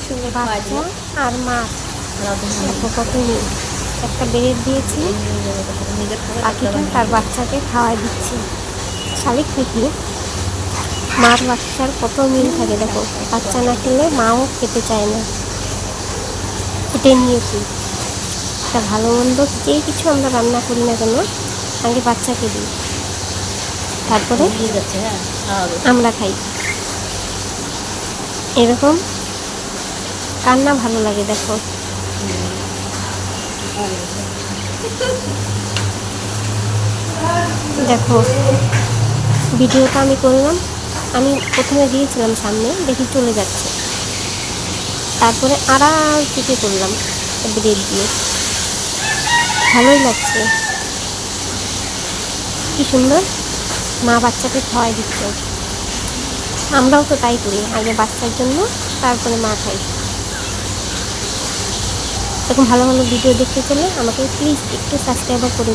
সুন্দর বাচ্চা আর মাছ দেখো কত মিল। একটা ব্রেড দিয়েছি, পাখিটা তার বাচ্চাকে খাওয়াই দিচ্ছি। শালিক পাখি মার বাচ্চার কত মিল থাকে দেখো, বাচ্চা না খেলে মাও খেতে চায় না। এটাই নিয়েছি। একটা ভালো মন্দ যেই কিছু আমরা রান্না করি না কেন, আগে বাচ্চাকে দিই, তারপরে আমরা খাই। এরকম কার না ভালো লাগে দেখো। দেখো ভিডিওটা আমি করলাম, আমি প্রথমে দিয়েছিলাম সামনে, দেখি চলে যাচ্ছে, তারপরে আড়াল থেকে করলাম ব্রেড দিয়ে। ভালোই লাগছে, কি সুন্দর মা বাচ্চাকে খাওয়াই দিচ্ছে। আমরাও তো তাই করি, আগে বাচ্চার জন্য তারপরে মা খাই। এরকম ভালো ভালো ভিডিও দেখতে চলে আমাকে প্লিজ একটু সাবস্ক্রাইব করে